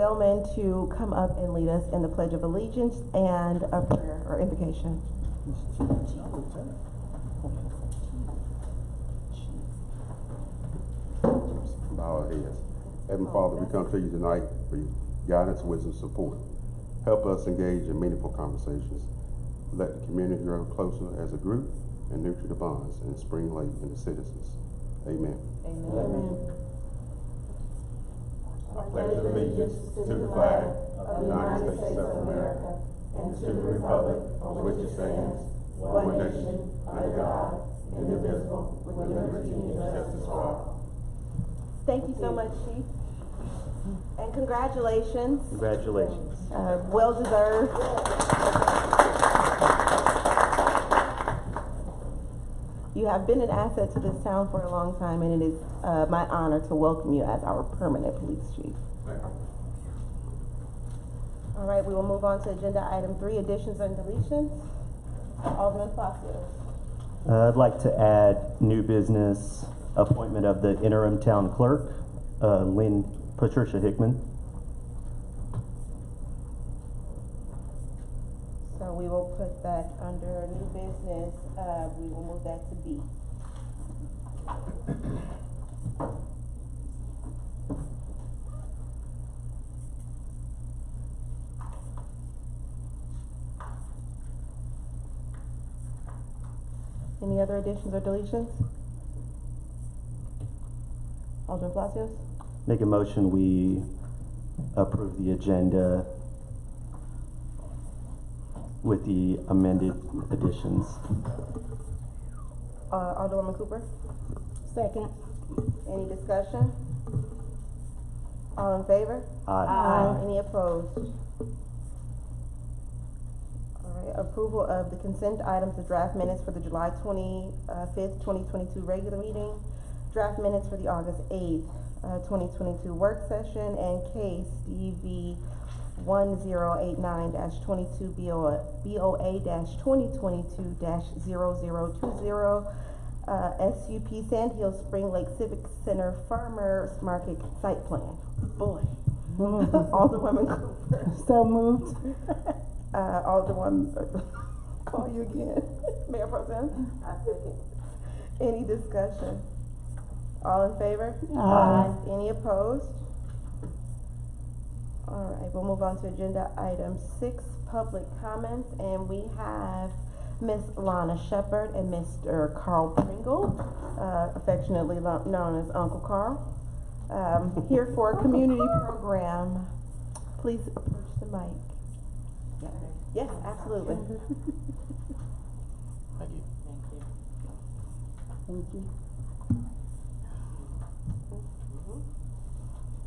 Bellman to come up and lead us in the Pledge of Allegiance and a prayer or invocation. Bow our heads. Heavenly Father, we come to you tonight for your guidance, wisdom, support. Help us engage in meaningful conversations. Let the community grow closer as a group and nurture the bonds in Spring Lake and the citizens. Amen. Amen. Amen. I pledge allegiance to the flag of the United States of America and to the republic for which it stands, one nation, under God, indivisible, with liberty and justice for all. Thank you so much, Chief. And congratulations. Congratulations. Well deserved. You have been an asset to this town for a long time, and it is my honor to welcome you as our permanent police chief. Thank you. All right, we will move on to agenda item 3, additions and deletions. Alderman Palacios. I'd like to add new business, appointment of the interim town clerk, Patricia Hickman. So we will put that under new business. We will move that to B. Any other additions or deletions? Alderman Palacios? Make a motion we approve the agenda with the amended additions. Alderwoman Cooper? Second. Any discussion? All in favor? Aye. Any opposed? All right, approval of the consent items, the draft minutes for the July 25th, 2022 regular meeting, draft minutes for the August 8th, 2022 work session, and case DV 1089-22 BOA-2022-0020 SUP Sand Hill Spring Lake Civic Center Farmers Market Site Plan. Boy. Alderwoman Cooper. So moved. Alderwoman, call you again. Mayor Pro Tem. I second. Any discussion? All in favor? Aye. Any opposed? All right, we'll move on to agenda item 6, public comments, and we have Miss Lana Shepherd and Mr. Carl Pringle, affectionately known as Uncle Carl, here for a community program. Please approach the mic. Yes, absolutely. Thank you. Thank you. Thank you.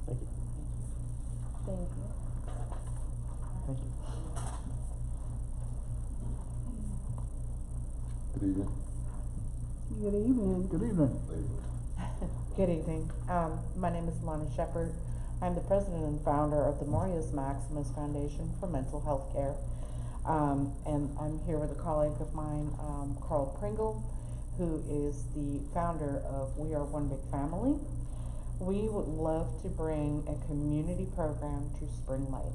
Thank you. Thank you. Good evening. Good evening. Good evening. Good evening. My name is Lana Shepherd. I'm the president and founder of the Marius Maximus Foundation for Mental Health Care. And I'm here with a colleague of mine, Carl Pringle, who is the founder of We Are One Big Family. We would love to bring a community program to Spring Lake.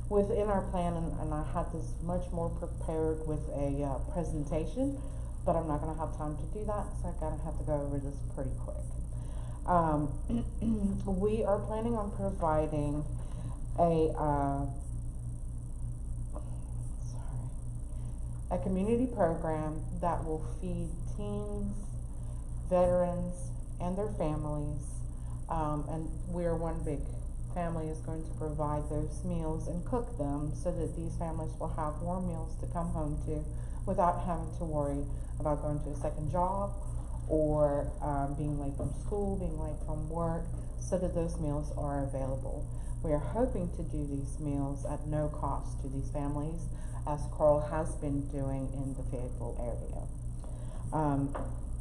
Within our plan, and I had this much more prepared with a presentation, but I'm not going to have time to do that, so I'm going to have to go over this pretty quick. We are planning on providing a community program that will feed teens, veterans, and their families, and We Are One Big Family is going to provide those meals and cook them so that these families will have warm meals to come home to without having to worry about going to a second job or being late from school, being late from work, so that those meals are available. We are hoping to do these meals at no cost to these families, as Carl has been doing in the Fayetteville area.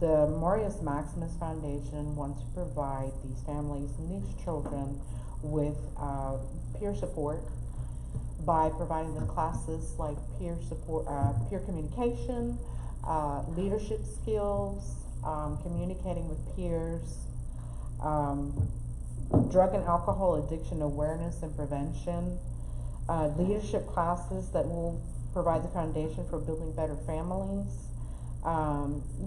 The Marius Maximus Foundation wants to provide these families and these children with peer support by providing them classes like peer support, peer communication, leadership skills, communicating with peers, drug and alcohol addiction awareness and prevention, leadership classes that will provide the foundation for building better families,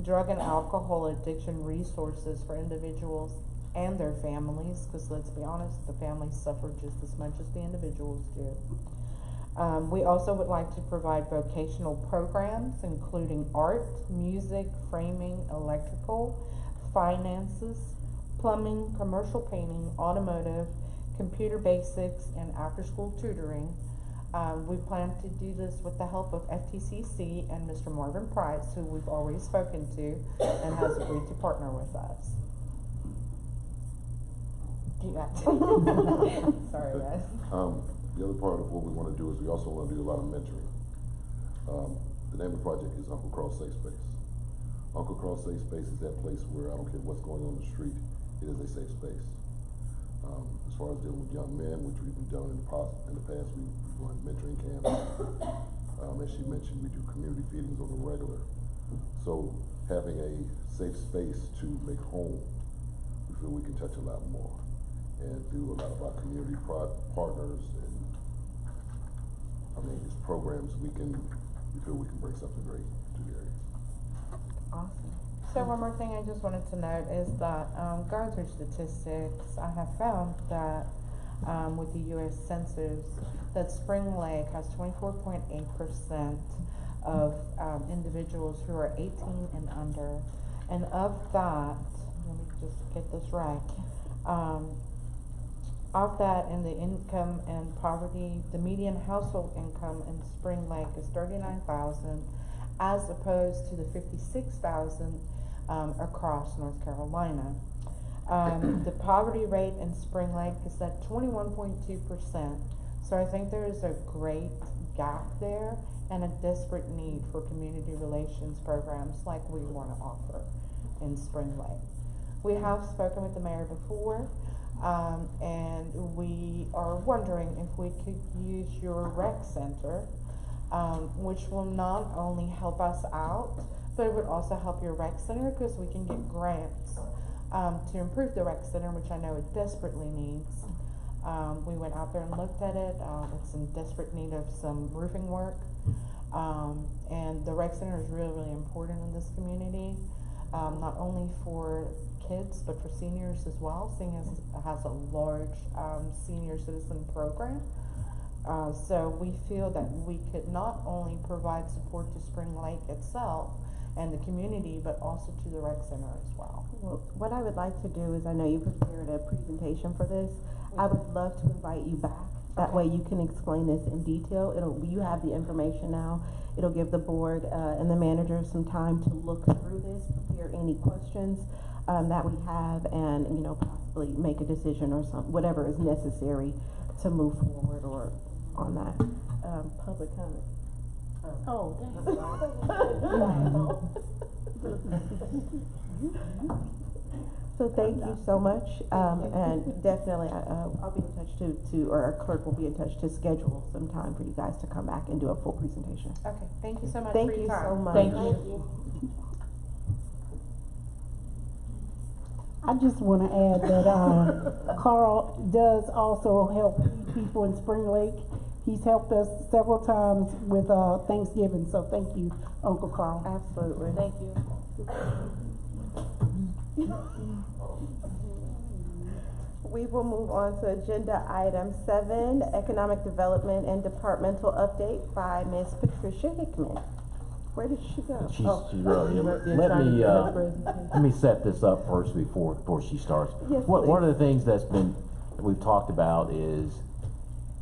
drug and alcohol addiction resources for individuals and their families, because let's be honest, the families suffer just as much as the individuals do. We also would like to provide vocational programs, including art, music, framing, electrical, finances, plumbing, commercial painting, automotive, computer basics, and after-school tutoring. We plan to do this with the help of FTCC and Mr. Marvin Price, who we've already spoken to and has agreed to partner with us. Sorry, guys. The other part of what we want to do is we also want to do a lot of mentoring. The name of the project is Uncle Carl's Safe Space. Uncle Carl's Safe Space is that place where I don't care what's going on in the street, it is a safe space. As far as dealing with young men, which we've been done in the past, we run mentoring camps. As she mentioned, we do community feedings on the regular. So having a safe space to make home, we feel we can touch a lot more. And through a lot of our community partners and it's programs, we feel we can bring something great to the area. Awesome. So one more thing I just wanted to note is that going through statistics, I have found that with the U.S. Census, that Spring Lake has 24.8% of individuals who are 18 and under, and of that, let me just get this right. Of that, in the income and poverty, the median household income in Spring Lake is $39,000, as opposed to the $56,000 across North Carolina. The poverty rate in Spring Lake is at 21.2%. So I think there is a great gap there and a desperate need for community relations programs like we want to offer in Spring Lake. We have spoken with the mayor before. And we are wondering if we could use your rec center, which will not only help us out, but it would also help your rec center because we can get grants to improve the rec center, which I know it desperately needs. We went out there and looked at it. It's in desperate need of some roofing work. And the rec center is really, really important in this community, not only for kids, but for seniors as well, seeing as it has a large senior citizen program. So we feel that we could not only provide support to Spring Lake itself and the community, but also to the rec center as well. Well, what I would like to do is, I know you prepared a presentation for this. I would love to invite you back. That way you can explain this in detail. You have the information now. It'll give the board and the manager some time to look through this, prepare any questions that we have, and possibly make a decision or whatever is necessary to move forward or on that. Public comment. Oh, So thank you so much, and definitely I'll be in touch or our clerk will be in touch to schedule some time for you guys to come back and do a full presentation. Okay, thank you so much Thank for your you time. so much. Thank you. I just want to add that Carl does also help people in Spring Lake. He's helped us several times with Thanksgiving, so thank you, Uncle Carl. Absolutely. Thank you. We will move on to agenda item 7, economic development and departmental update by Ms. Patricia Hickman. Where did she go? She's really, let me set this up first before she starts. Yes, One of the things we've talked about is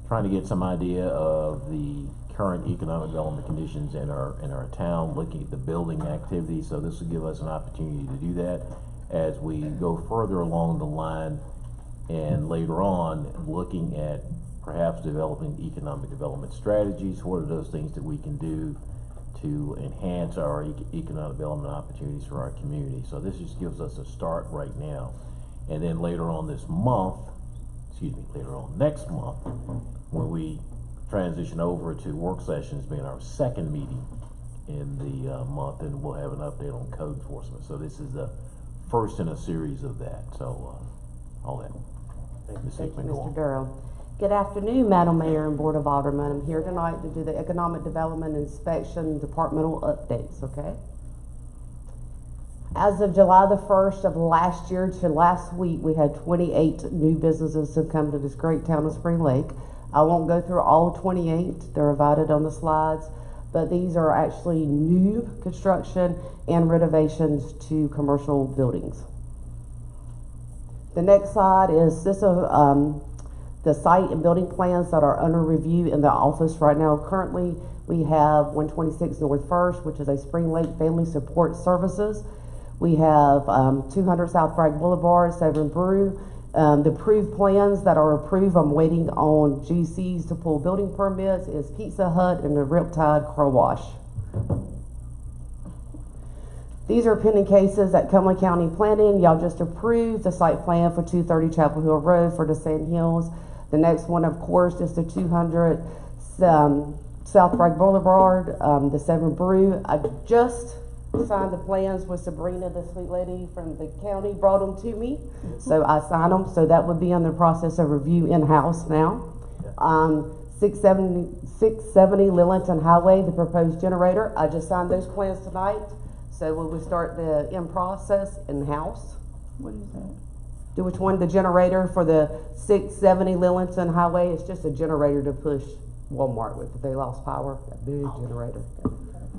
trying to get some idea of the current economic development conditions in our town, looking at the building activity. So this will give us an opportunity to do that as we go further along the line, and later on looking at perhaps developing economic development strategies. What are those things that we can do to enhance our economic development opportunities for our community? So this just gives us a start right now. And then later on next month, when we transition over to work sessions being our second meeting in the month, and we'll have an update on code enforcement. So this is the first in a series of that. So all that. Ms. Thank you, Hickman. Mr. Durham. Good afternoon, Madam Mayor and Board of Aldermen. I'm here tonight to do the Economic Development Inspection Departmental updates, okay? As of July the 1st of last year to last week, we had 28 new businesses have come to this great town of Spring Lake. I won't go through all 28, they're invited on the slides, but these are actually new construction and renovations to commercial buildings. The next slide is the site and building plans that are under review in the office right now. Currently, we have 126 North First, which is a Spring Lake Family Support Services. We have 200 South Bragg Boulevard, Severn Brew. The approved plans that are approved, I'm waiting on GCs to pull building permits, is Pizza Hut and the Riptide Car Wash. These are pending cases at Cumberland County Planning. Y'all just approved the site plan for 230 Chapel Hill Road for the Sand Hills. The next one, of course, is the 200 South Bragg Boulevard, the Severn Brew. I just signed the plans with Sabrina, the sweet lady from the county, brought them to me. So I signed them, so that would be in the process of review in-house now. 670 Lillington Highway, the proposed generator. I just signed those plans tonight. So we will start the in-process in-house. What is that? Do which one? The generator for the 670 Lillington Highway. It's just a generator to push Walmart with. If they lost power, a big generator.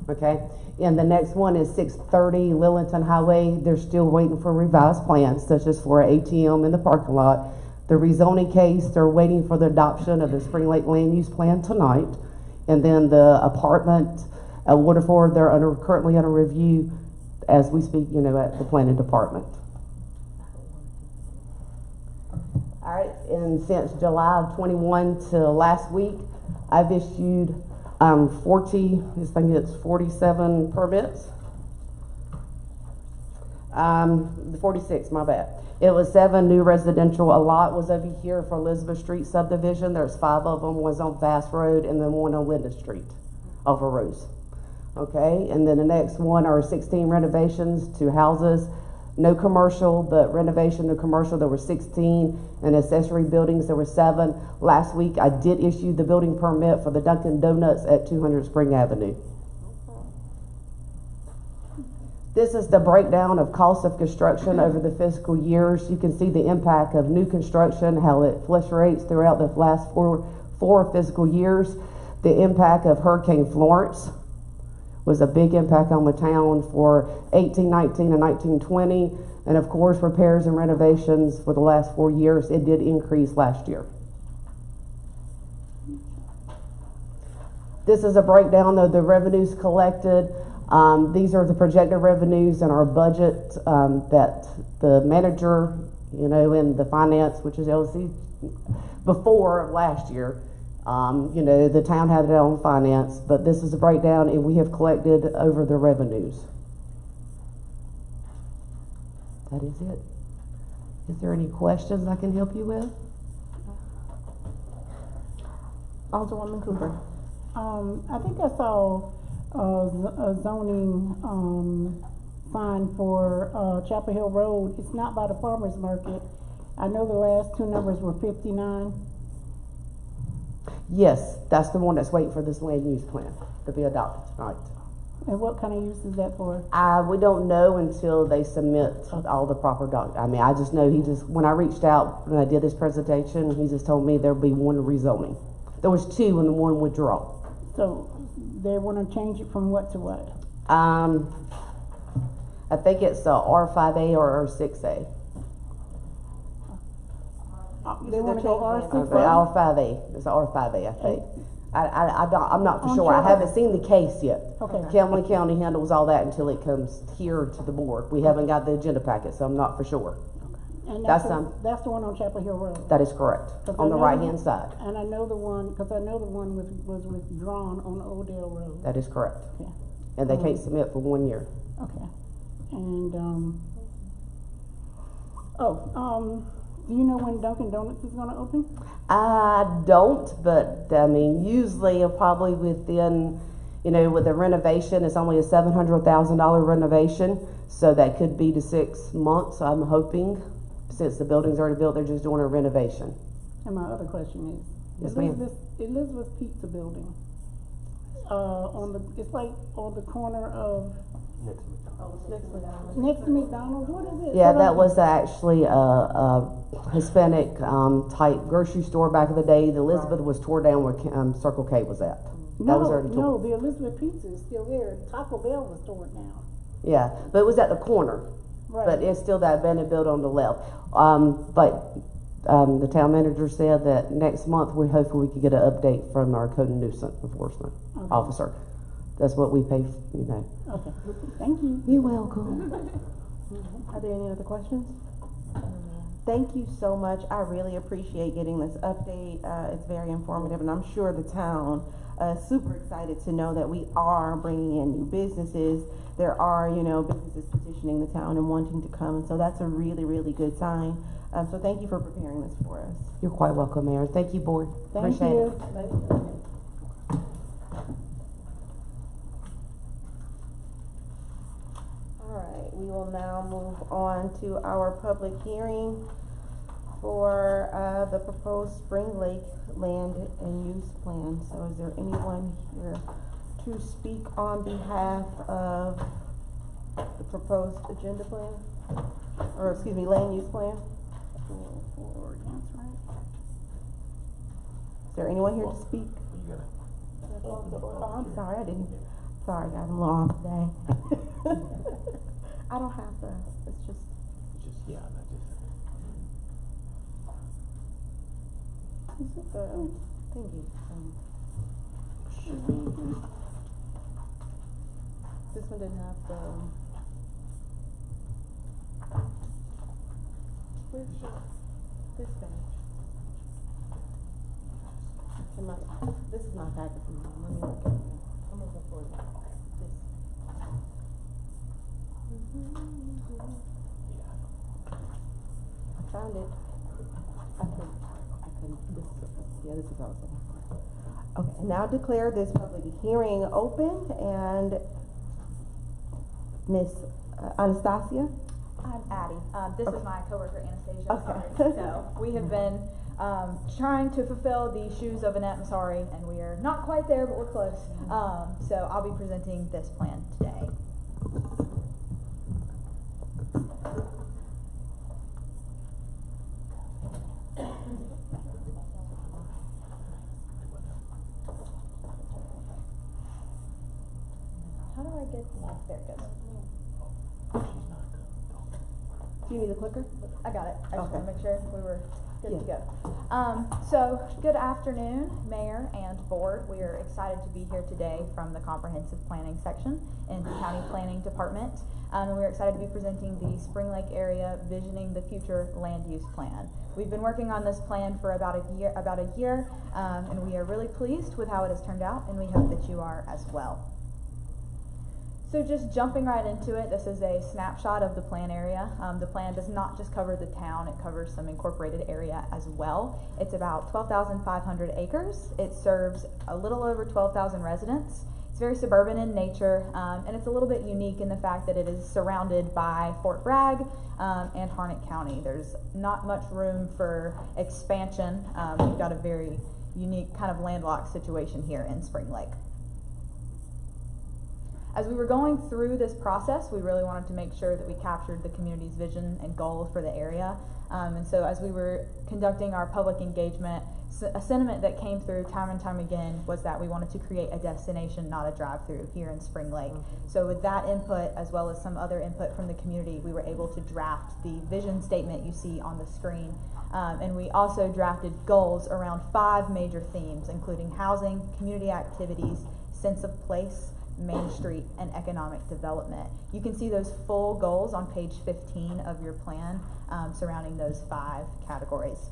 Okay. And the next one is 630 Lillington Highway. They're still waiting for revised plans, such as for an ATM in the parking lot. The rezoning case, they're waiting for the adoption of the Spring Lake Land Use Plan tonight. And then the apartment at Waterford, they're currently under review as we speak, at the planning department. All right, and since July of 21 to last week, I've issued 47 permits. 46, my bad. It was 7 new residential. A lot was over here for Elizabeth Street subdivision. There's 5 of them. One's on Bass Road and then one on Linda Street over Rose. Okay, and then the next one are 16 renovations to houses. No commercial, but renovation to commercial, there were 16, and accessory buildings, there were 7. Last week, I did issue the building permit for the Dunkin' Donuts at 200 Spring Avenue. This is the breakdown of cost of construction over the fiscal years. You can see the impact of new construction, how it fluctuates throughout the last four fiscal years. The impact of Hurricane Florence was a big impact on the town for 18, 19, and 19, 20. And of course, repairs and renovations for the last 4 years, it did increase last year. This is a breakdown of the revenues collected. These are the projected revenues in our budget that the manager, in the finance, which is LC, before last year. The town had it on finance, but this is a breakdown, and we have collected over the revenues. That is it. Is there any questions I can help you with? Alderwoman Cooper. I think I saw a zoning sign for Chapel Hill Road. It's not by the farmer's market. I know the last 2 numbers were 59. Yes, that's the one that's waiting for this land use plan to be adopted tonight. And what kind of use is that for? We don't know until they submit all the proper documents. I just know when I reached out, when I did this presentation, he just told me there'll be 1 rezoning. There was 2 and 1 withdrawal. So they want to change it from what to what? I think it's R5A or R6A. They want to go R6A? R5A. It's R5A, I think. I'm not for sure. I haven't seen the case yet. Okay. Cumberland County handles all that until it comes here to the board. We haven't got the agenda packet, so I'm not for sure. And That's the one on Chapel Hill Road. That is correct. On the right-hand side. And I know the one, because I know the one was withdrawn on Odell Road. That is correct. Okay. And they can't submit for 1 year. Okay. And, do you know when Dunkin' Donuts is gonna open? I don't, but usually probably within, with the renovation, it's only a $700,000 renovation, so that could be to 6 months, I'm hoping, since the building's already built, they're just doing a renovation. And my other question is, Yes, ma'am. Elizabeth Pizza Building, it's like on the corner of, next to McDonald's, what is it? Yeah, What that is was it? actually a Hispanic type grocery store back in the day. The Elizabeth was tore down where Circle K was at. That was already No, torn. the Elizabeth Pizza is still there. Taco Bell was torn down. Yeah, but it was at the corner. Right. But it's still that abandoned building on the left. The town manager said that next month we hopefully we could get an update from our code and nuisance enforcement officer. That's what we pay, Okay, thank you. You're welcome. Are there any other questions? Thank you so much. I really appreciate getting this update. It's very informative, and I'm sure the town is super excited to know that we are bringing in new businesses. There are, businesses petitioning the town and wanting to come, and so that's a really, really good sign. So thank you for preparing this for us. You're quite welcome, Mayor. Thank you, board. Thank Appreciate you. it. All right, we will now move on to our public hearing for the proposed Spring Lake Land and Use Plan. So is there anyone here to speak on behalf of the proposed agenda plan? Or excuse me, land use plan? Is there anyone here to speak? Oh, I'm sorry, sorry guys, I'm a little off today. I don't have it's just. Yeah, not just. Is it the thingy? This one didn't have the. Where's this page? This is my packet from mom. Let me look at it. I'm looking for this. I found it. I couldn't, this is awesome. Okay, now declare this public hearing open, and Miss Anastasia? I'm Addie. This is my coworker Anastasia. Okay. Sorry. So we have been trying to fulfill the shoes of Annette. I'm sorry, and we are not quite there, but we're close. So I'll be presenting this plan today. How do I get there? It goes. Do you need a clicker? I got it. I just Okay. want to make sure we were good to Yeah. go. So good afternoon, Mayor and Board. We are excited to be here today from the Comprehensive Planning section in the County Planning Department. And we're excited to be presenting the Spring Lake Area Visioning the Future Land Use Plan. We've been working on this plan for about a year, and we are really pleased with how it has turned out, and we hope that you are as well. So just jumping right into it, this is a snapshot of the plan area. The plan does not just cover the town, it covers some incorporated area as well. It's about 12,500 acres. It serves a little over 12,000 residents. It's very suburban in nature, and it's a little bit unique in the fact that it is surrounded by Fort Bragg and Harnett County. There's not much room for expansion. We've got a very unique kind of landlocked situation here in Spring Lake. As we were going through this process, we really wanted to make sure that we captured the community's vision and goals for the area. And so as we were conducting our public engagement, a sentiment that came through time and time again was that we wanted to create a destination, not a drive-through here in Spring Lake. So with that input, as well as some other input from the community, we were able to draft the vision statement you see on the screen. And we also drafted goals around 5 major themes, including housing, community activities, sense of place, Main Street, and economic development. You can see those full goals on page 15 of your plan surrounding those 5 categories.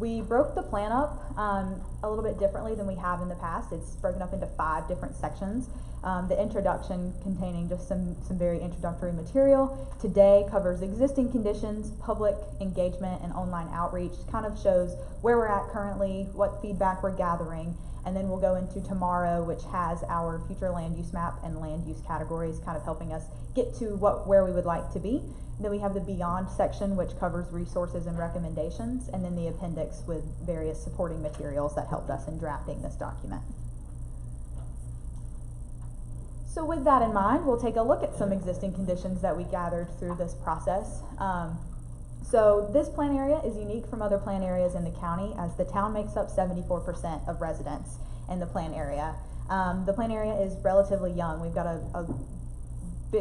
we broke the plan up a little bit differently than we have in the past. It's broken up into 5 different sections. The introduction containing just some very introductory material. Today covers existing conditions, public engagement, and online outreach. Kind of shows where we're at currently, what feedback we're gathering, and then we'll go into tomorrow, which has our future land use map and land use categories, kind of helping us get to where we would like to be. Then we have the Beyond section, which covers resources and recommendations, and then the appendix with various supporting materials that helped us in drafting this document. So with that in mind, we'll take a look at some existing conditions that we gathered through this process. So this plan area is unique from other plan areas in the county, as the town makes up 74% of residents in the plan area. The plan area is relatively young. We've got a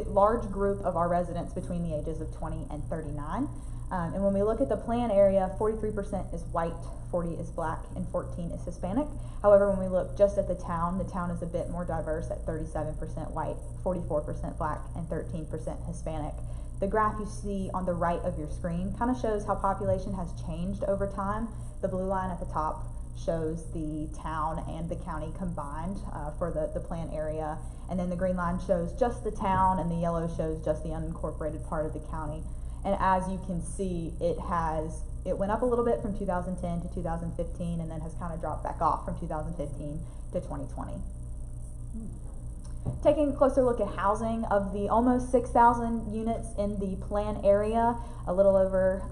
large group of our residents between the ages of 20 and 39. And when we look at the plan area, 43% is white, 40 is black, and 14 is Hispanic. However, when we look just at the town is a bit more diverse at 37% white, 44% black, and 13% Hispanic. The graph you see on the right of your screen kind of shows how population has changed over time. The blue line at the top shows the town and the county combined for the plan area. And then the green line shows just the town, and the yellow shows just the unincorporated part of the county. And as you can see, it went up a little bit from 2010 to 2015, and then has kind of dropped back off from 2015 to 2020. Taking a closer look at housing, of the almost 6,000 units in the plan area, a little over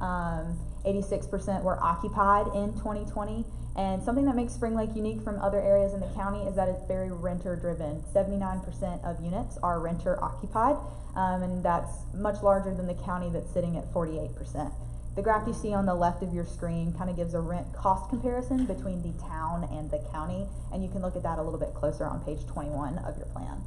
86% were occupied in 2020. And something that makes Spring Lake unique from other areas in the county is that it's very renter driven. 79% of units are renter occupied, and that's much larger than the county that's sitting at 48%. The graph you see on the left of your screen kind of gives a rent cost comparison between the town and the county, and you can look at that a little bit closer on page 21 of your plan.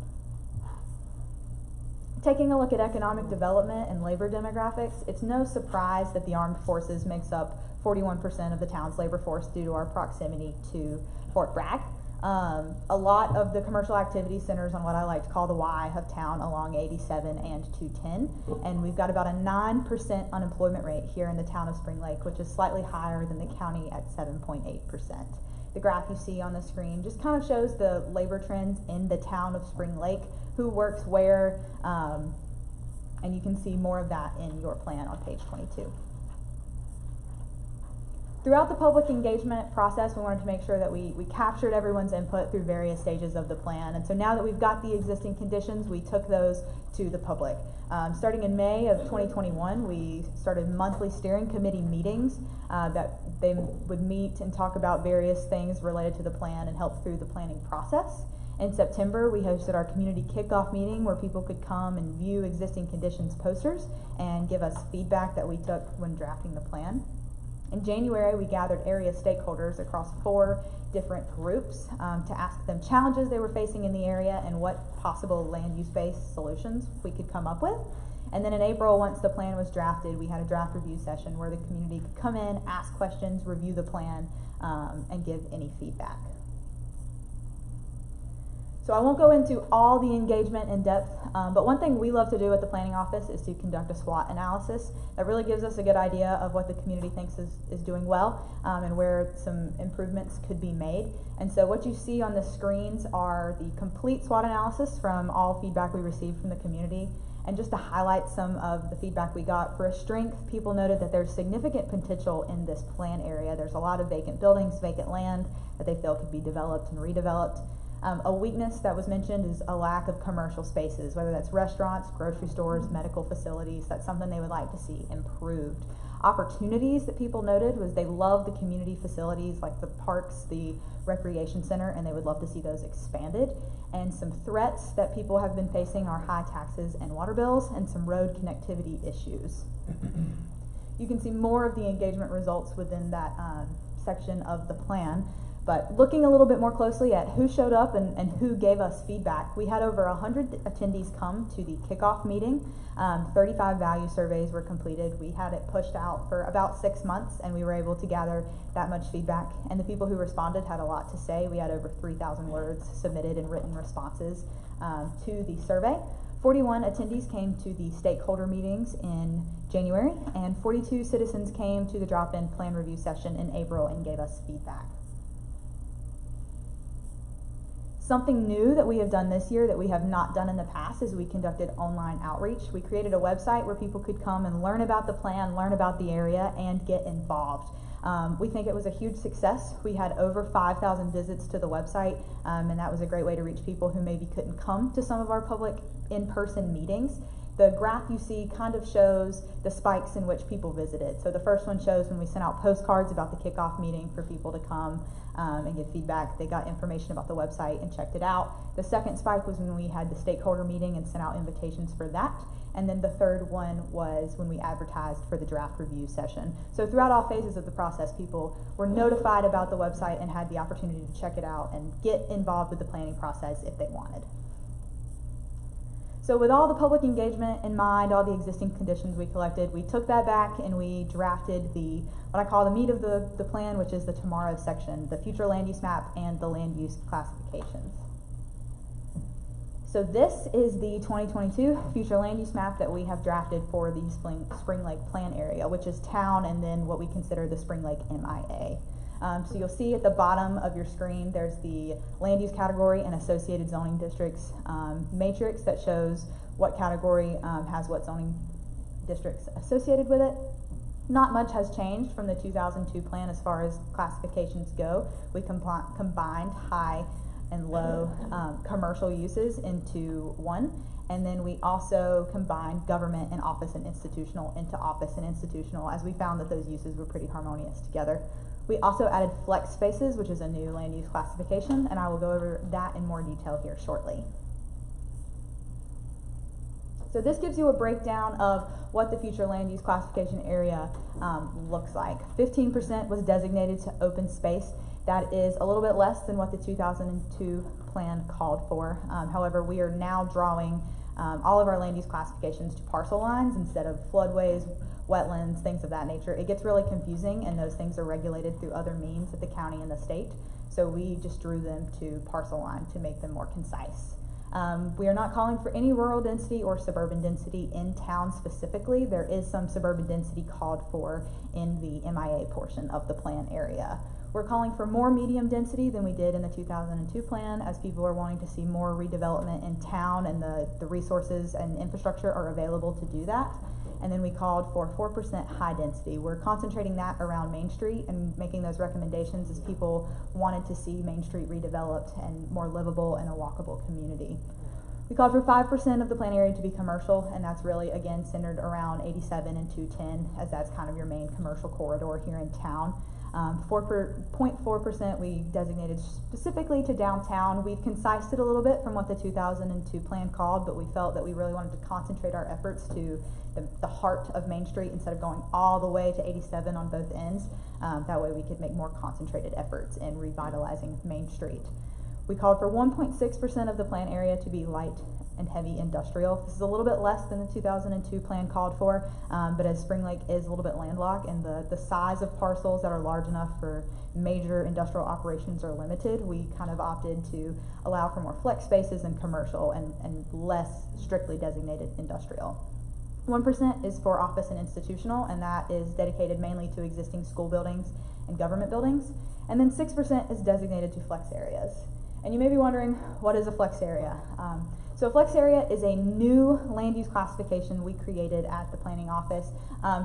Taking a look at economic development and labor demographics, it's no surprise that the armed forces makes up 41% of the town's labor force due to our proximity to Fort Bragg. A lot of the commercial activity centers on what I like to call the Y of town along 87 and 210, and we've got about a 9% unemployment rate here in the town of Spring Lake, which is slightly higher than the county at 7.8%. The graph you see on the screen just kind of shows the labor trends in the town of Spring Lake, who works where, and you can see more of that in your plan on page 22. Throughout the public engagement process, we wanted to make sure that we captured everyone's input through various stages of the plan. And so now that we've got the existing conditions, we took those to the public. Starting in May of 2021, we started monthly steering committee meetings that they would meet and talk about various things related to the plan and help through the planning process. In September, we hosted our community kickoff meeting where people could come and view existing conditions posters and give us feedback that we took when drafting the plan. In January, we gathered area stakeholders across 4 different groups to ask them challenges they were facing in the area and what possible land use-based solutions we could come up with. And then in April, once the plan was drafted, we had a draft review session where the community could come in, ask questions, review the plan, and give any feedback. So I won't go into all the engagement in depth, but one thing we love to do at the planning office is to conduct a SWOT analysis that really gives us a good idea of what the community thinks is doing well and where some improvements could be made. And so what you see on the screens are the complete SWOT analysis from all feedback we received from the community. And just to highlight some of the feedback we got, for a strength, people noted that there's significant potential in this plan area. There's a lot of vacant buildings, vacant land that they feel could be developed and redeveloped. A weakness that was mentioned is a lack of commercial spaces, whether that's restaurants, grocery stores, medical facilities. That's something they would like to see improved. Opportunities that people noted was they love the community facilities like the parks, the recreation center, and they would love to see those expanded. And some threats that people have been facing are high taxes and water bills and some road connectivity issues. You can see more of the engagement results within that section of the plan. But looking a little bit more closely at who showed up and who gave us feedback, we had over 100 attendees come to the kickoff meeting. 35 value surveys were completed. We had it pushed out for about 6 months, and we were able to gather that much feedback. And the people who responded had a lot to say. We had over 3,000 words submitted in written responses to the survey. 41 attendees came to the stakeholder meetings in January, and 42 citizens came to the drop-in plan review session in April and gave us feedback. Something new that we have done this year that we have not done in the past is we conducted online outreach. We created a website where people could come and learn about the plan, learn about the area, and get involved. We think it was a huge success. We had over 5,000 visits to the website, and that was a great way to reach people who maybe couldn't come to some of our public in-person meetings. The graph you see kind of shows the spikes in which people visited. So the first one shows when we sent out postcards about the kickoff meeting for people to come and give feedback. They got information about the website and checked it out. The second spike was when we had the stakeholder meeting and sent out invitations for that. And then the third one was when we advertised for the draft review session. So throughout all phases of the process, people were notified about the website and had the opportunity to check it out and get involved with the planning process if they wanted. So with all the public engagement in mind, all the existing conditions we collected, we took that back and we drafted what I call the meat of the plan, which is the tomorrow section, the future land use map and the land use classifications. So this is the 2022 future land use map that we have drafted for the Spring Lake plan area, which is town and then what we consider the Spring Lake MIA. So you'll see at the bottom of your screen, there's the land use category and associated zoning districts matrix that shows what category has what zoning districts associated with it. Not much has changed from the 2002 plan as far as classifications go. We combined high and low commercial uses into one. And then we also combined government and office and institutional into office and institutional, as we found that those uses were pretty harmonious together. We also added flex spaces, which is a new land use classification, and I will go over that in more detail here shortly. So this gives you a breakdown of what the future land use classification area looks like. 15% was designated to open space. That is a little bit less than what the 2002 plan called for. However, we are now drawing all of our land use classifications to parcel lines instead of floodways, wetlands, things of that nature. It gets really confusing, and those things are regulated through other means at the county and the state. So we just drew them to parcel line to make them more concise. We are not calling for any rural density or suburban density in town specifically. There is some suburban density called for in the MIA portion of the plan area. We're calling for more medium density than we did in the 2002 plan, as people are wanting to see more redevelopment in town, and the resources and infrastructure are available to do that. And then we called for 4% high density. We're concentrating that around Main Street and making those recommendations as people wanted to see Main Street redeveloped and more livable and a walkable community. We called for 5% of the plan area to be commercial, and that's really, again, centered around 87 and 210, as that's kind of your main commercial corridor here in town. 0.4% we designated specifically to downtown. We've concised it a little bit from what the 2002 plan called, but we felt that we really wanted to concentrate our efforts to the heart of Main Street instead of going all the way to 87 on both ends. That way we could make more concentrated efforts in revitalizing Main Street. We called for 1.6% of the plan area to be light and heavy industrial. This is a little bit less than the 2002 plan called for, but as Spring Lake is a little bit landlocked and the size of parcels that are large enough for major industrial operations are limited, we kind of opted to allow for more flex spaces and commercial and less strictly designated industrial. 1% is for office and institutional, and that is dedicated mainly to existing school buildings and government buildings. And then 6% is designated to flex areas. And you may be wondering, what is a flex area? So a flex area is a new land use classification we created at the planning office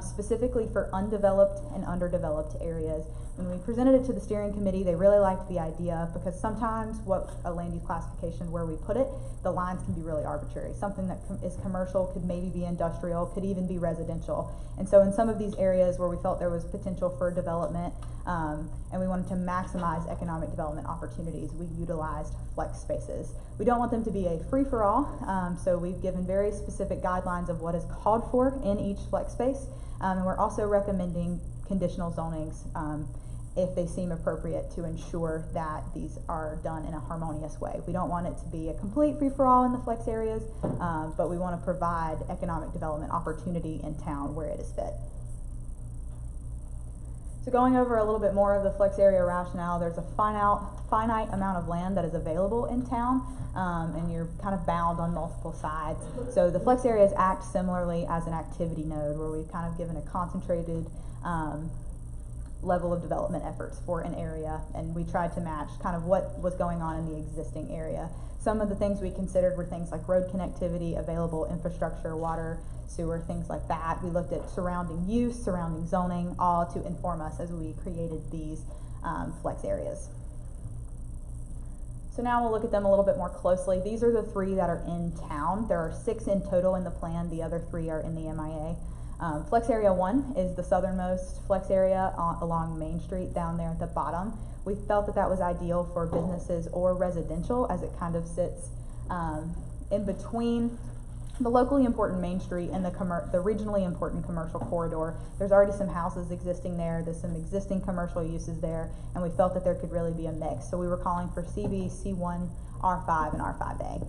specifically for undeveloped and underdeveloped areas. When we presented it to the steering committee, they really liked the idea, because sometimes what a land use classification, where we put it, the lines can be really arbitrary. Something that is commercial could maybe be industrial, could even be residential. And so in some of these areas where we felt there was potential for development and we wanted to maximize economic development opportunities, we utilized flex spaces. We don't want them to be a free-for-all, so we've given very specific guidelines of what is called for in each flex space, and we're also recommending conditional zonings if they seem appropriate to ensure that these are done in a harmonious way. We don't want it to be a complete free-for-all in the flex areas, but we want to provide economic development opportunity in town where it is fit. So going over a little bit more of the flex area rationale, there's a finite amount of land that is available in town, and you're kind of bound on multiple sides. So the flex areas act similarly as an activity node, where we've kind of given a concentrated level of development efforts for an area, and we tried to match kind of what was going on in the existing area. Some of the things we considered were things like road connectivity, available infrastructure, water, sewer, things like that. We looked at surrounding use, surrounding zoning, all to inform us as we created these flex areas. So now we'll look at them a little bit more closely. These are the 3 that are in town. There are 6 in total in the plan. The other 3 are in the MIA. Flex area 1 is the southernmost flex area along Main Street down there at the bottom. We felt that that was ideal for businesses or residential, as it kind of sits in between the locally important Main Street and the regionally important commercial corridor. There's already some houses existing there, there's some existing commercial uses there, and we felt that there could really be a mix. So we were calling for CB, C1, R5, and R5A.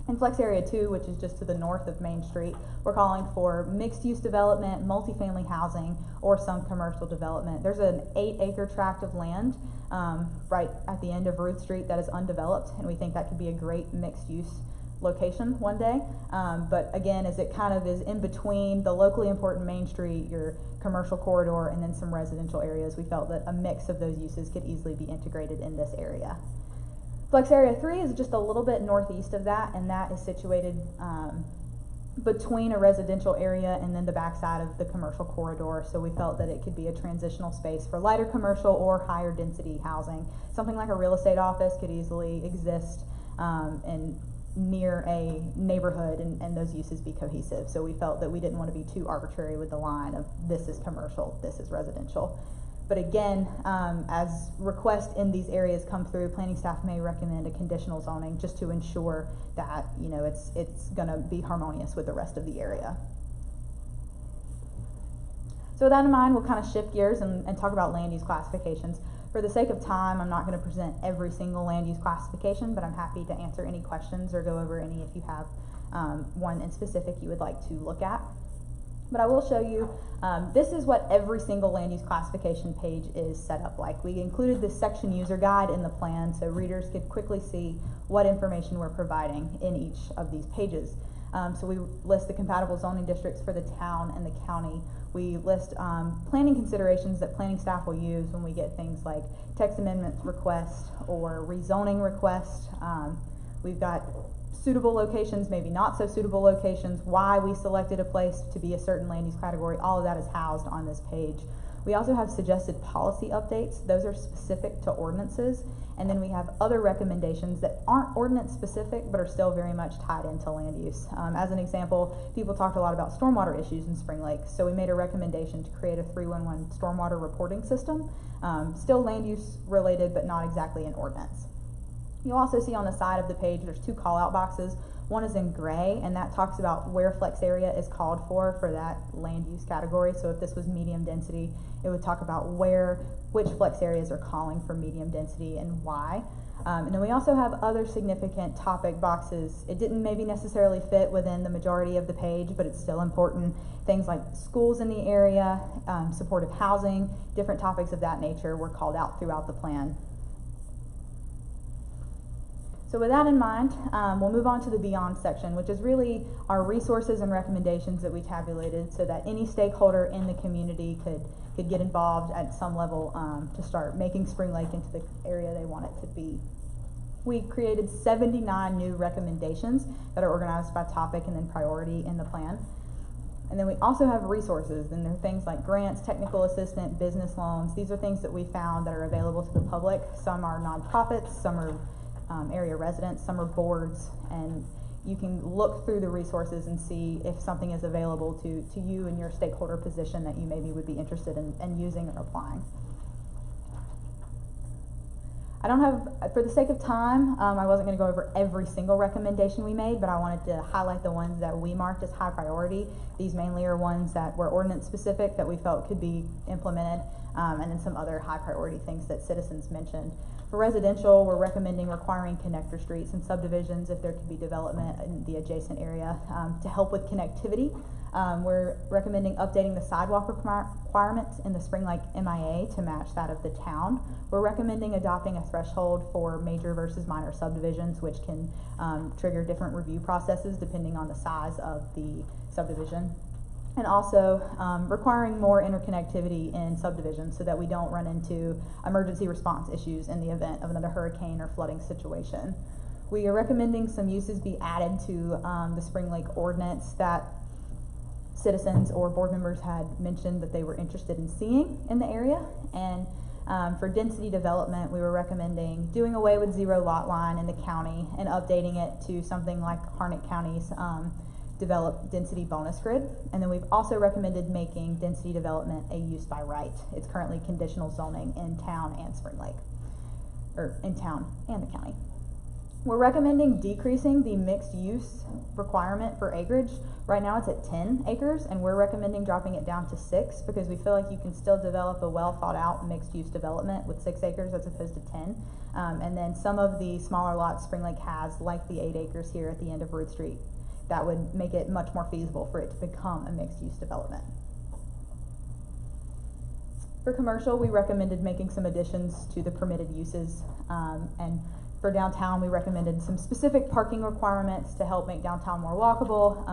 In Flex Area 2, which is just to the north of Main Street, we're calling for mixed-use development, multifamily housing, or some commercial development. There's an 8-acre tract of land right at the end of Ruth Street that is undeveloped, and we think that could be a great mixed-use location one day. But again, as it kind of is in between the locally important Main Street, your commercial corridor, and then some residential areas, we felt that a mix of those uses could easily be integrated in this area. Flex Area 3 is just a little bit northeast of that, and that is situated between a residential area and then the backside of the commercial corridor. So we felt that it could be a transitional space for lighter commercial or higher density housing. Something like a real estate office could easily exist in near a neighborhood, and those uses be cohesive. So we felt that we didn't want to be too arbitrary with the line of this is commercial, this is residential. But again, as requests in these areas come through, planning staff may recommend a conditional zoning just to ensure that, you know, it's going to be harmonious with the rest of the area. So with that in mind, we'll kind of shift gears and talk about land use classifications. For the sake of time, I'm not going to present every single land use classification, but I'm happy to answer any questions or go over any if you have one in specific you would like to look at. But I will show you, this is what every single land use classification page is set up like. We included this section user guide in the plan so readers could quickly see what information we're providing in each of these pages. So we list the compatible zoning districts for the town and the county. We list planning considerations that planning staff will use when we get things like text amendment requests or rezoning requests. We've got suitable locations, maybe not so suitable locations, why we selected a place to be a certain land use category. All of that is housed on this page. We also have suggested policy updates. Those are specific to ordinances. And then we have other recommendations that aren't ordinance specific but are still very much tied into land use. As an example, people talked a lot about stormwater issues in Spring Lake, so we made a recommendation to create a 311 stormwater reporting system. Still land use related but not exactly an ordinance. You'll also see on the side of the page there's 2 call out boxes. One is in gray, and that talks about where flex area is called for that land use category. So if this was medium density, it would talk about which flex areas are calling for medium density and why. And then we also have other significant topic boxes. It didn't maybe necessarily fit within the majority of the page, but it's still important. Things like schools in the area, supportive housing, different topics of that nature were called out throughout the plan. So with that in mind, we'll move on to the Beyond section, which is really our resources and recommendations that we tabulated so that any stakeholder in the community could get involved at some level to start making Spring Lake into the area they want it to be. We created 79 new recommendations that are organized by topic and then priority in the plan. And then we also have resources, and there are things like grants, technical assistance, business loans. These are things that we found that are available to the public. Some are nonprofits, some are area residents, some are boards, and you can look through the resources and see if something is available to you in your stakeholder position that you maybe would be interested in using or applying. I don't have, for the sake of time, I wasn't going to go over every single recommendation we made, but I wanted to highlight the ones that we marked as high priority. These mainly are ones that were ordinance specific that we felt could be implemented. and then some other high priority things that citizens mentioned. For residential, we're recommending requiring connector streets and subdivisions if there could be development in the adjacent area to help with connectivity. We're recommending updating the sidewalk requirements in the Spring Lake MIA to match that of the town. We're recommending adopting a threshold for major versus minor subdivisions, which can trigger different review processes depending on the size of the subdivision. And also requiring more interconnectivity in subdivisions so that we don't run into emergency response issues in the event of another hurricane or flooding situation. We are recommending some uses be added to the Spring Lake ordinance that citizens or board members had mentioned that they were interested in seeing in the area. And for density development, we were recommending doing away with 0 lot line in the county and updating it to something like Harnett County's developed density bonus grid. And then we've also recommended making density development a use by right. It's currently conditional zoning in town and Spring Lake, or in town and the county. We're recommending decreasing the mixed use requirement for acreage. Right now it's at 10 acres, and we're recommending dropping it down to 6 because we feel like you can still develop a well thought out mixed use development with 6 acres as opposed to 10. And then some of the smaller lots Spring Lake has, like the 8 acres here at the end of Ruth Street, that would make it much more feasible for it to become a mixed use development. For commercial, we recommended making some additions to the permitted uses, and for downtown, we recommended some specific parking requirements to help make downtown more walkable,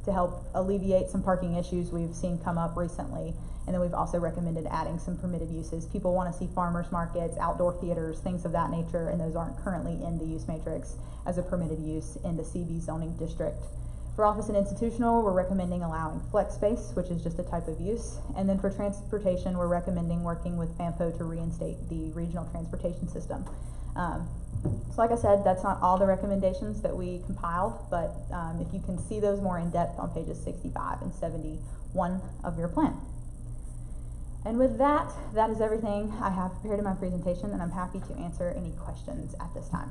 to help alleviate some parking issues we've seen come up recently. And then we've also recommended adding some permitted uses. People want to see farmers markets, outdoor theaters, things of that nature, and those aren't currently in the use matrix as a permitted use in the CB zoning district. For office and institutional, we're recommending allowing flex space, which is just a type of use. And then for transportation, we're recommending working with FAMPO to reinstate the regional transportation system. So like I said, that's not all the recommendations that we compiled, but if you can see those more in depth on pages 65 and 71 of your plan. And with that, that is everything I have prepared in my presentation, and I'm happy to answer any questions at this time.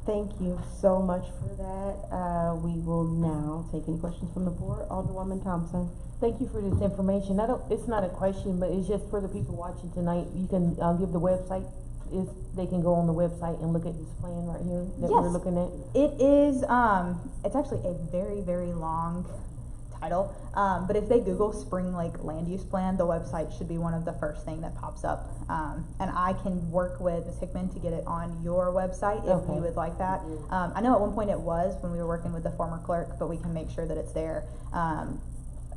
Thank you so much for that. We will now take any questions from the board. Alderwoman Thompson. Thank you for this information. It's not a question, but it's just for the people watching tonight. You can give the website. They can go on the website and look at this plan right here that we're looking at. It is, it's actually a very, very long title, but if they Google Spring Lake Land Use Plan, the website should be one of the first thing that pops up. And I can work with Ms. Hickman to get it on your website if you would like that. I know at one point it was when we were working with the former clerk, but we can make sure that it's there.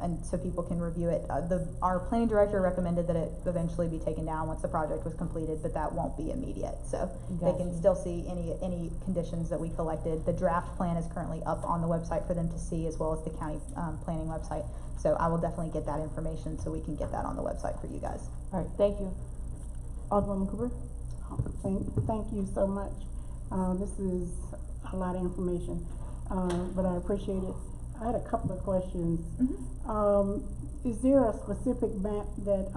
And so people can review it. Our planning director recommended that it eventually be taken down once the project was completed, but that won't be immediate. So they can still see any conditions that we collected. The draft plan is currently up on the website for them to see, as well as the county planning website. So I will definitely get that information so we can get that on the website for you guys. All right, thank you. Alderwoman Cooper. Thank you so much. This is a lot of information, but I appreciate it. I had a couple of questions. Is there a specific map that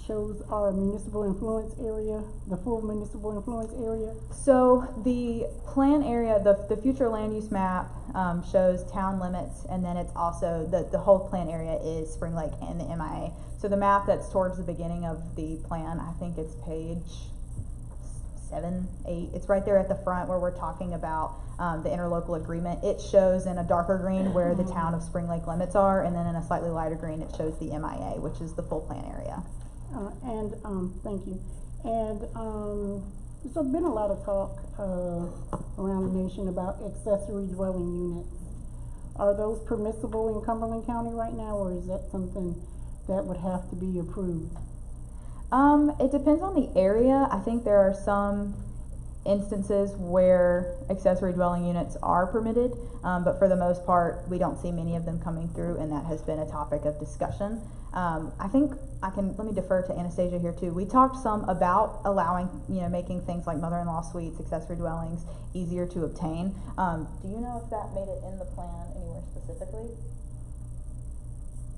shows our municipal influence area, the full municipal influence area? So the plan area, the future land use map shows town limits, and then it's also, the whole plan area is Spring Lake and the MIA. So the map that's towards the beginning of the plan, I think it's page 7, 8, it's right there at the front where we're talking about the interlocal agreement. It shows in a darker green where the town of Spring Lake limits are, and then in a slightly lighter green it shows the MIA, which is the full plan area. Thank you. And there's been a lot of talk around the nation about accessory dwelling units. Are those permissible in Cumberland County right now, or is that something that would have to be approved? It depends on the area. I think there are some instances where accessory dwelling units are permitted, but for the most part, we don't see many of them coming through, and that has been a topic of discussion. I think let me defer to Anastasia here too. We talked some about allowing, making things like mother-in-law suites, accessory dwellings, easier to obtain. Do you know if that made it in the plan anywhere specifically?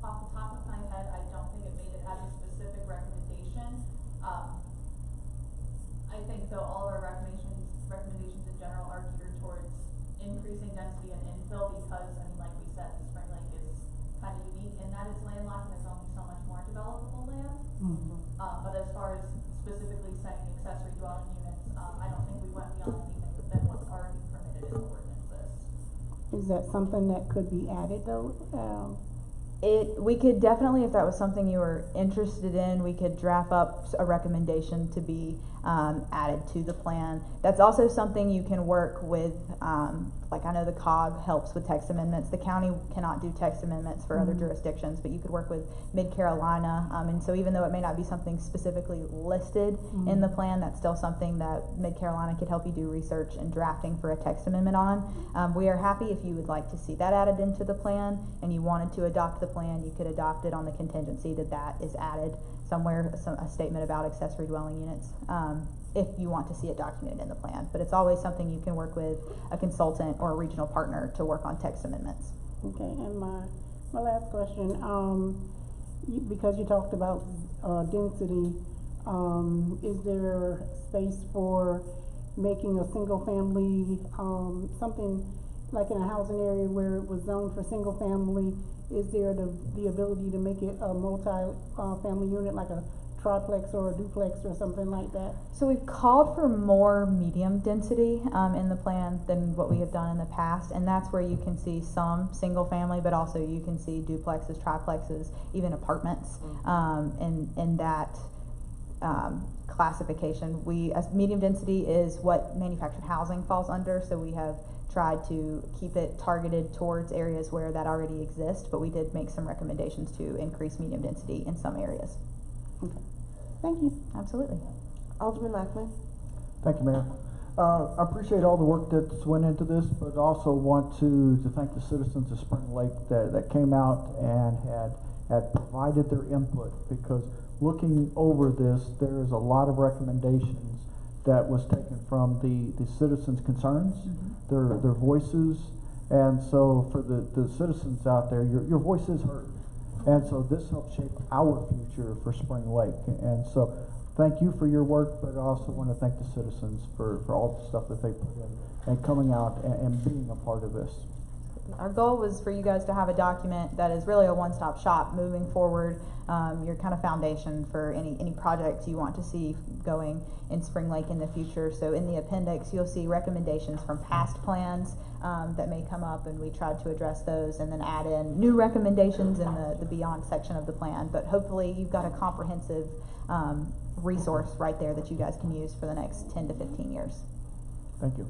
Off the top of my head, I don't think it made it as a specific recommendation. I think though all of our recommendations in general are geared towards increasing density and infill because, like we said, Spring Lake is kind of unique in that it's landlocked and it's only But as far as specifically saying accessory dwelling units, I don't think we went beyond anything than what's already permitted in the ordinances. Is that something that could be added though? We could definitely, if that was something you were interested in, we could draft up a recommendation to be added to the plan. That's also something you can work with, like I know the COG helps with text amendments. The county cannot do text amendments for other jurisdictions, but you could work with Mid-Carolina. And so even though it may not be something specifically listed in the plan, that's still something that Mid-Carolina could help you do research and drafting for a text amendment on. We are happy if you would like to see that added into the plan and you wanted to adopt the plan, you could adopt it on the contingency that that is added somewhere, a statement about accessory dwelling units, if you want to see it documented in the plan. But it's always something you can work with a consultant or a regional partner to work on text amendments. Okay, and my last question, because you talked about density, is there space for making a single family, something like in a housing area where it was zoned for single family? Is there the ability to make it a multi-family unit, like a triplex or a duplex or something like that? So we've called for more medium density in the plan than what we have done in the past, and that's where you can see some single family, but also you can see duplexes, triplexes, even apartments in that classification. As medium density is what manufactured housing falls under, so we have tried to keep it targeted towards areas where that already exists, but we did make some recommendations to increase medium density in some areas. Okay. Thank you. Absolutely. Alderman Lackman. Thank you, Mayor. I appreciate all the work that's went into this, but also want to thank the citizens of Spring Lake that came out and had provided their input, because looking over this, there is a lot of recommendations that was taken from the citizens' concerns, their voices, and so for the citizens out there, your voice is heard. And so this helps shape our future for Spring Lake. And so thank you for your work, but I also want to thank the citizens for all the stuff that they put in and coming out and being a part of this. Our goal was for you guys to have a document that is really a one-stop shop moving forward, your kind of foundation for any projects you want to see going in Spring Lake in the future. So in the appendix, you'll see recommendations from past plans that may come up, and we tried to address those and then add in new recommendations in the beyond section of the plan. But hopefully you've got a comprehensive resource right there that you guys can use for the next 10 to 15 years. Thank you.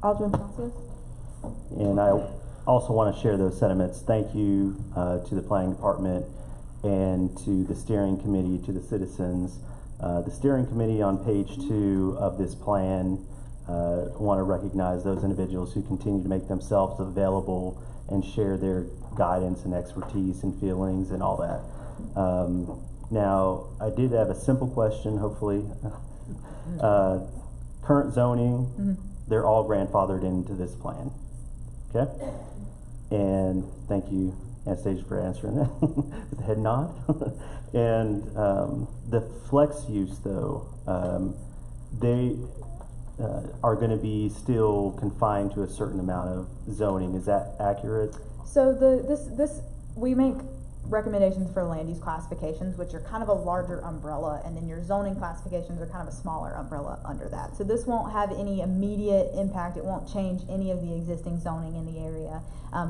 Alderman Palacios. And I also want to share those sentiments. Thank you to the planning department and to the steering committee, to the citizens. The steering committee on page 2 of this plan, want to recognize those individuals who continue to make themselves available and share their guidance and expertise and feelings and all that. Now, I did have a simple question, hopefully. Current zoning, they're all grandfathered into this plan. Okay? And thank you, Anastasia, for answering that with a head nod. And the flex use, though, they are going to be still confined to a certain amount of zoning. Is that accurate? So we make recommendations for land use classifications, which are kind of a larger umbrella, and then your zoning classifications are kind of a smaller umbrella under that. So this won't have any immediate impact. It won't change any of the existing zoning in the area.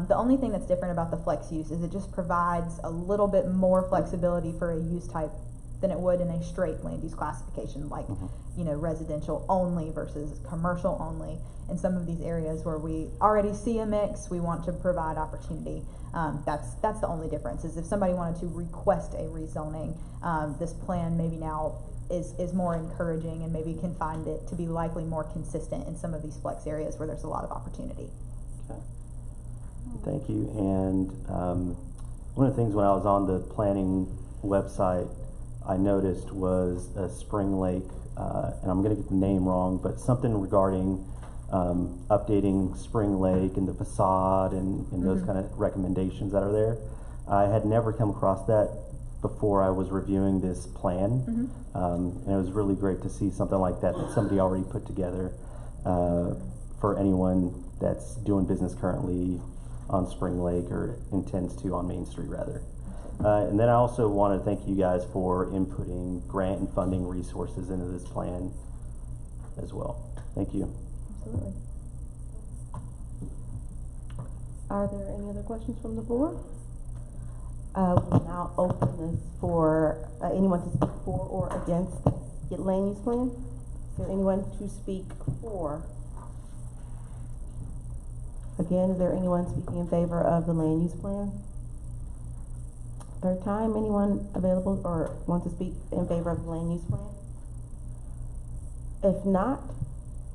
The only thing that's different about the flex use is it just provides a little bit more flexibility for a use type than it would in a straight land use classification, like residential only versus commercial only. In some of these areas where we already see a mix, we want to provide opportunity. That's the only difference, is if somebody wanted to request a rezoning, this plan maybe now is more encouraging and maybe can find it to be likely more consistent in some of these flex areas where there's a lot of opportunity. Okay. Thank you. And one of the things when I was on the planning website I noticed was a Spring Lake, and I'm going to get the name wrong, but something regarding updating Spring Lake and the facade and those kind of recommendations that are there. I had never come across that before I was reviewing this plan, and it was really great to see something like that somebody already put together for anyone that's doing business currently on Spring Lake or intends to on Main Street rather. And then I also want to thank you guys for inputting grant and funding resources into this plan as well. Thank you. Absolutely. Are there any other questions from the board? We'll now open this for anyone to speak for or against the land use plan. Is there anyone to speak for? Again, is there anyone speaking in favor of the land use plan? Third time, anyone available or want to speak in favor of the land use plan? If not,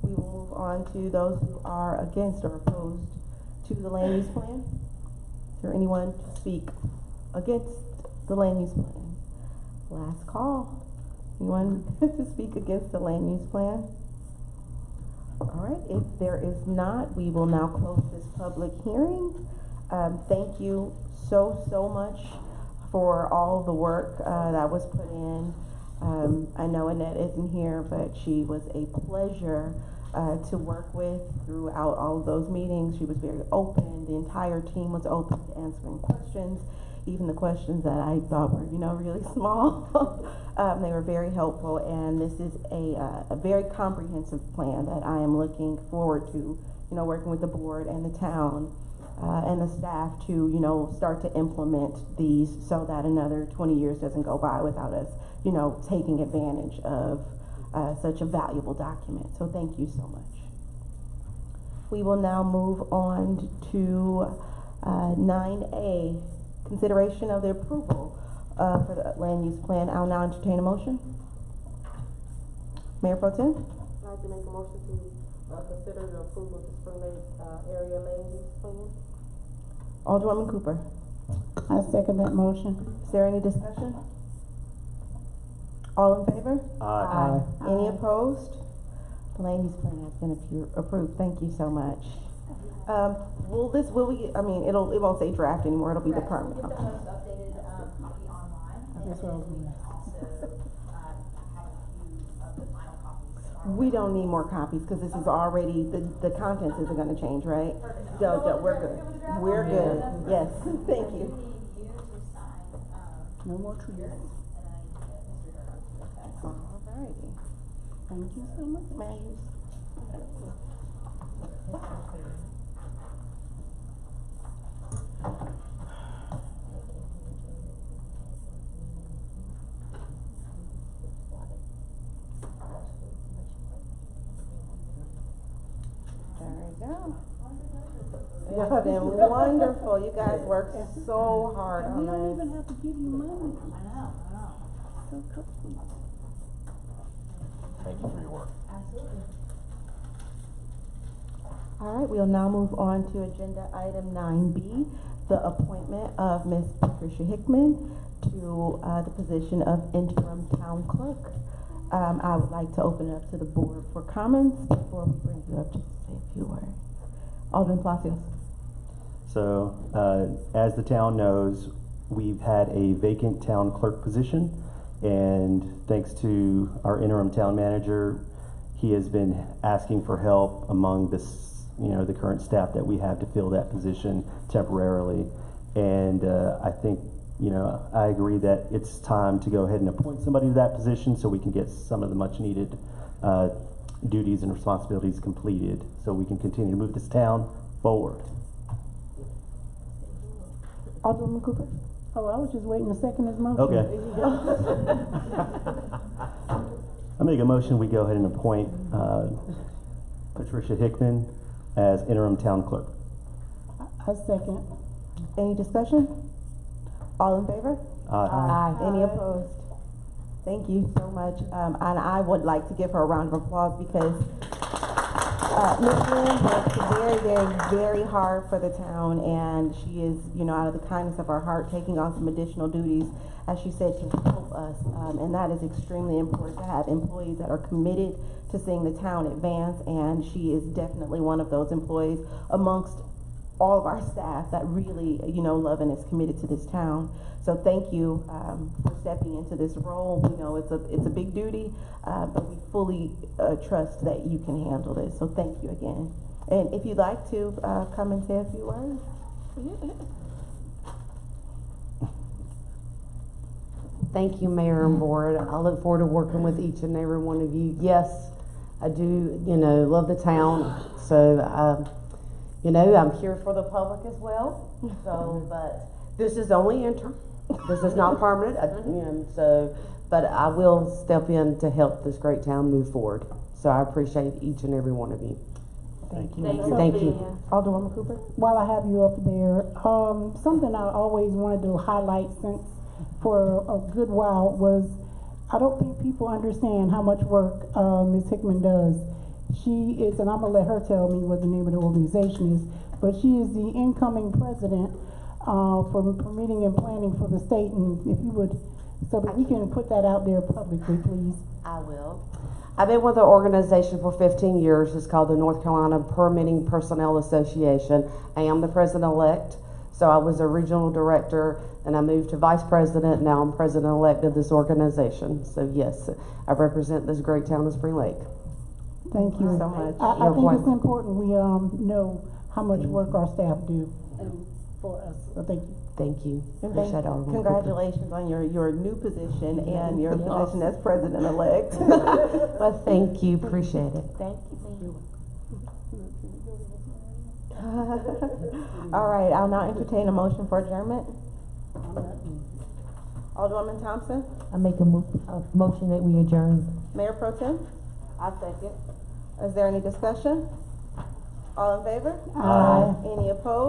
we will move on to those who are against or opposed to the land use plan. Is there anyone to speak against the land use plan? Last call. Anyone to speak against the land use plan? All right, if there is not, we will now close this public hearing. Thank you so much for all the work that was put in. I know Annette isn't here, but she was a pleasure to work with throughout all of those meetings. She was very open. The entire team was open to answering questions, even the questions that I thought were, really small. They were very helpful, and this is a very comprehensive plan that I am looking forward to, working with the board and the town and the staff to, start to implement these so that another 20 years doesn't go by without us, taking advantage of such a valuable document. So thank you so much. We will now move on to 9A, consideration of the approval for the land use plan. I'll now entertain a motion. Mayor Pro Tem? I'd like to make a motion to consider the approval of the Spring Lake area land use plan. Alderwoman Cooper. I second that motion. Is there any discussion? All in favor? Aye. Any opposed? The land use plan has been approved. Thank you so much. It won't say draft anymore. It'll be the permit. Get the most updated copy online, and That's what I was then we gonna can also have a few of the final copies. We don't need more copies because this is already, the contents isn't going to change, right? Perfect. We're good. We're good. Yes. Thank you. No more trees. Alrighty. Thank you so much. Magnus. There we go. It's been wonderful. You guys worked so hard on We don't this. even have to give you money. I know. So comfortable. Thank you for your work. Absolutely. All right, we'll now move on to agenda item 9B, the appointment of Ms. Patricia Hickman to the position of interim town clerk. I would like to open it up to the board for comments before we bring you up just to say a few words. Alderman Palacios. So, as the town knows, we've had a vacant town clerk position, and thanks to our interim town manager, he has been asking for help among the current staff that we have to fill that position temporarily. And I think, I agree that it's time to go ahead and appoint somebody to that position so we can get some of the much needed duties and responsibilities completed so we can continue to move this town forward. Alderwoman Cooper. Oh, I was just waiting to second his motion. Okay. I make a motion we go ahead and appoint Patricia Hickman as interim town clerk. I second. Any discussion? All in favor? Aye. Any opposed? Thank you so much. And I would like to give her a round of applause because Ms. Lynn works very hard for the town, and she is, out of the kindness of her heart, taking on some additional duties, as she said, to help us. And that is extremely important to have employees that are committed to seeing the town advance, and she is definitely one of those employees amongst all of our staff that really, love and is committed to this town. So thank you for stepping into this role. We know it's a big duty, but we fully trust that you can handle this. So thank you again. And if you'd like to come and say a few words. Thank you, Mayor and Board. I look forward to working with each and every one of you. Yes, I do, love the town, so, I'm here for the public as well. So, but this is only interim. This is not permanent, but I will step in to help this great town move forward. So I appreciate each and every one of you. Thank you. Thank you. Alderwoman Cooper? While I have you up there, something I always wanted to highlight since for a good while was, I don't think people understand how much work Ms. Hickman does. She is, and I'm gonna let her tell me what the name of the organization is, but she is the incoming president for meeting and planning for the state, and if you would, so that we can put that out there publicly, please. I will. I've been with the organization for 15 years. It's called the North Carolina Permitting Personnel Association. I am the president-elect. So I was a regional director, and I moved to vice president. Now I'm president-elect of this organization. So yes, I represent this great town of Spring Lake. Thank you so much. I think it's important we know how much work our staff do for us. So thank you. Thank you. And Appreciate all of you. congratulations on your new position and your position as president-elect. Well, thank you. Appreciate it. Thank you. All right, I'll now entertain a motion for adjournment. Alderwoman Thompson, I make a motion that we adjourn. Mayor Pro Tem, I second. is there any discussion? All in favor? Aye. Any opposed?